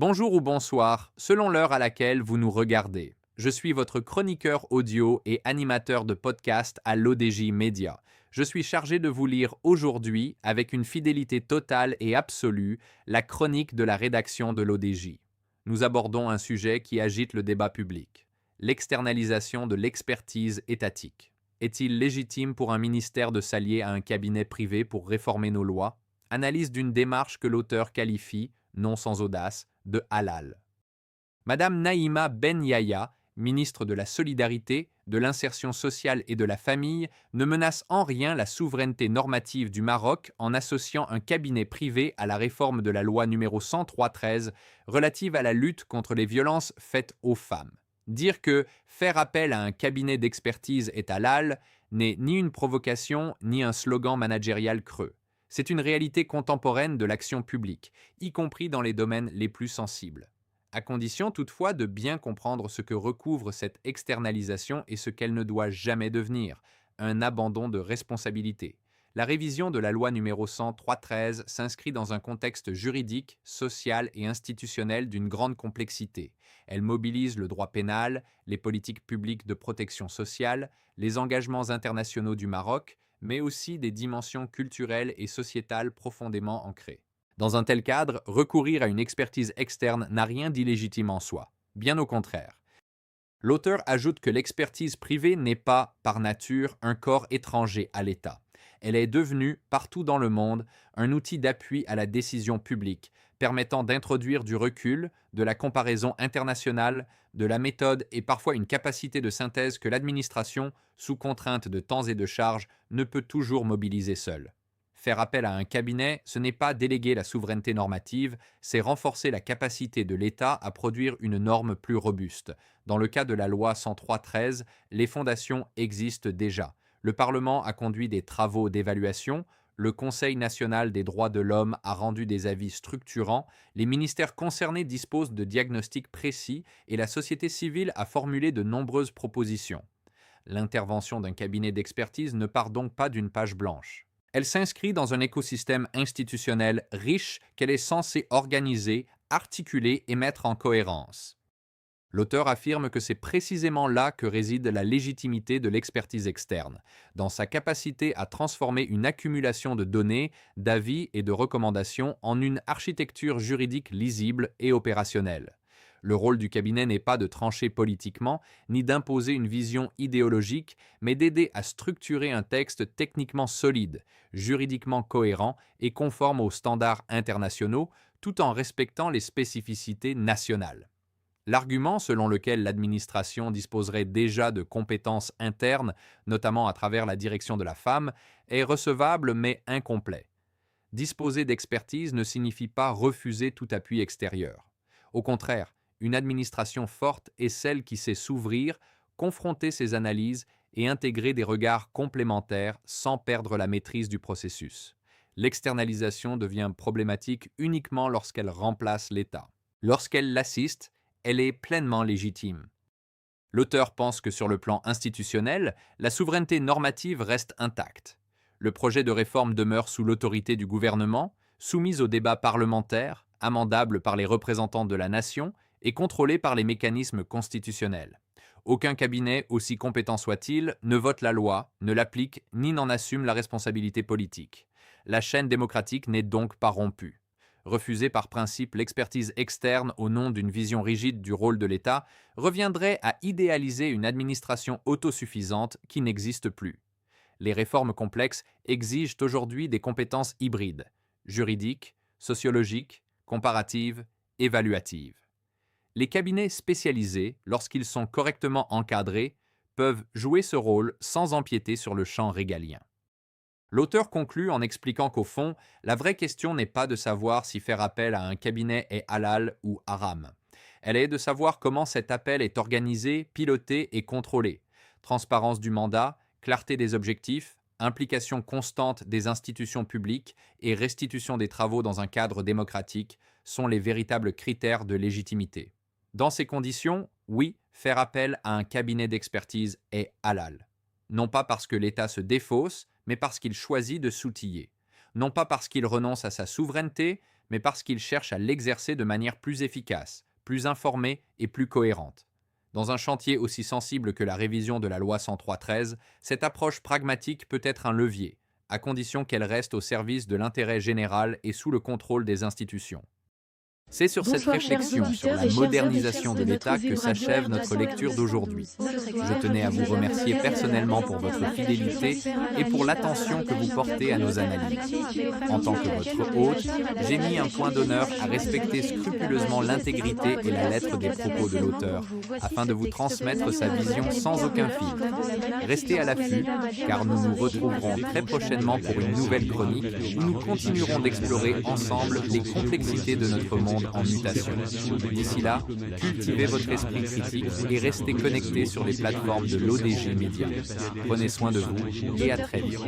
Bonjour ou bonsoir, selon l'heure à laquelle vous nous regardez. Je suis votre chroniqueur audio et animateur de podcast à l'ODJ Média. Je suis chargé de vous lire aujourd'hui, avec une fidélité totale et absolue, la chronique de la rédaction de l'ODJ. Nous abordons un sujet qui agite le débat public. L'externalisation de l'expertise étatique. Est-il légitime pour un ministère de s'allier à un cabinet privé pour réformer nos lois? Analyse d'une démarche que l'auteur qualifie, non sans audace, de halal. Madame Naïma Ben Yahya, ministre de la Solidarité, de l'Insertion sociale et de la Famille, ne menace en rien la souveraineté normative du Maroc en associant un cabinet privé à la réforme de la loi numéro 103/13 relative à la lutte contre les violences faites aux femmes. Dire que faire appel à un cabinet d'expertise est halal n'est ni une provocation ni un slogan managérial creux. C'est une réalité contemporaine de l'action publique, y compris dans les domaines les plus sensibles. À condition toutefois de bien comprendre ce que recouvre cette externalisation et ce qu'elle ne doit jamais devenir, un abandon de responsabilité. La révision de la loi numéro 103/13 s'inscrit dans un contexte juridique, social et institutionnel d'une grande complexité. Elle mobilise le droit pénal, les politiques publiques de protection sociale, les engagements internationaux du Maroc, mais aussi des dimensions culturelles et sociétales profondément ancrées. Dans un tel cadre, recourir à une expertise externe n'a rien d'illégitime en soi. Bien au contraire. L'auteur ajoute que l'expertise privée n'est pas, par nature, un corps étranger à l'État. Elle est devenue, partout dans le monde, un outil d'appui à la décision publique, permettant d'introduire du recul, de la comparaison internationale, de la méthode et parfois une capacité de synthèse que l'administration, sous contrainte de temps et de charges, ne peut toujours mobiliser seule. Faire appel à un cabinet, ce n'est pas déléguer la souveraineté normative, c'est renforcer la capacité de l'État à produire une norme plus robuste. Dans le cas de la loi 103/13, les fondations existent déjà. Le Parlement a conduit des travaux d'évaluation, le Conseil national des droits de l'homme a rendu des avis structurants, les ministères concernés disposent de diagnostics précis et la société civile a formulé de nombreuses propositions. L'intervention d'un cabinet d'expertise ne part donc pas d'une page blanche. Elle s'inscrit dans un écosystème institutionnel riche qu'elle est censée organiser, articuler et mettre en cohérence. L'auteur affirme que c'est précisément là que réside la légitimité de l'expertise externe, dans sa capacité à transformer une accumulation de données, d'avis et de recommandations en une architecture juridique lisible et opérationnelle. Le rôle du cabinet n'est pas de trancher politiquement, ni d'imposer une vision idéologique, mais d'aider à structurer un texte techniquement solide, juridiquement cohérent et conforme aux standards internationaux, tout en respectant les spécificités nationales. L'argument selon lequel l'administration disposerait déjà de compétences internes, notamment à travers la direction de la femme, est recevable mais incomplet. Disposer d'expertise ne signifie pas refuser tout appui extérieur. Au contraire, une administration forte est celle qui sait s'ouvrir, confronter ses analyses et intégrer des regards complémentaires sans perdre la maîtrise du processus. L'externalisation devient problématique uniquement lorsqu'elle remplace l'État. Lorsqu'elle l'assiste, elle est pleinement légitime. L'auteur pense que sur le plan institutionnel, la souveraineté normative reste intacte. Le projet de réforme demeure sous l'autorité du gouvernement, soumis au débat parlementaire, amendable par les représentants de la nation et contrôlé par les mécanismes constitutionnels. Aucun cabinet, aussi compétent soit-il, ne vote la loi, ne l'applique ni n'en assume la responsabilité politique. La chaîne démocratique n'est donc pas rompue. Refuser par principe l'expertise externe au nom d'une vision rigide du rôle de l'État reviendrait à idéaliser une administration autosuffisante qui n'existe plus. Les réformes complexes exigent aujourd'hui des compétences hybrides, juridiques, sociologiques, comparatives, évaluatives. Les cabinets spécialisés, lorsqu'ils sont correctement encadrés, peuvent jouer ce rôle sans empiéter sur le champ régalien. L'auteur conclut en expliquant qu'au fond, la vraie question n'est pas de savoir si faire appel à un cabinet est halal ou haram. Elle est de savoir comment cet appel est organisé, piloté et contrôlé. Transparence du mandat, clarté des objectifs, implication constante des institutions publiques et restitution des travaux dans un cadre démocratique sont les véritables critères de légitimité. Dans ces conditions, oui, faire appel à un cabinet d'expertise est halal. Non pas parce que l'État se défausse, mais parce qu'il choisit de s'outiller. Non pas parce qu'il renonce à sa souveraineté, mais parce qu'ils cherchent à l'exercer de manière plus efficace, plus informée et plus cohérente. Dans un chantier aussi sensible que la révision de la loi 103-13, cette approche pragmatique peut être un levier, à condition qu'elle reste au service de l'intérêt général et sous le contrôle des institutions. C'est sur cette Bonsoir, chers réflexion sur auditeurs la et chers modernisation de auditeurs de l'État notre que Zébradio s'achève R notre de lecture d'aujourd'hui. Saint-Denis. Je tenais à vous remercier personnellement pour votre fidélité et pour l'attention que vous portez à nos analyses. En tant que votre hôte, j'ai mis un point d'honneur à respecter scrupuleusement l'intégrité et la lettre des propos de l'auteur, afin de vous transmettre sa vision sans aucun filtre. Restez à l'affût, car nous nous retrouverons très prochainement pour une nouvelle chronique où nous continuerons d'explorer ensemble les complexités de notre monde en mutation. D'ici là, cultivez votre esprit critique et restez connectés sur les plateformes de l'ODJ Média. Prenez soin de vous et à très vite.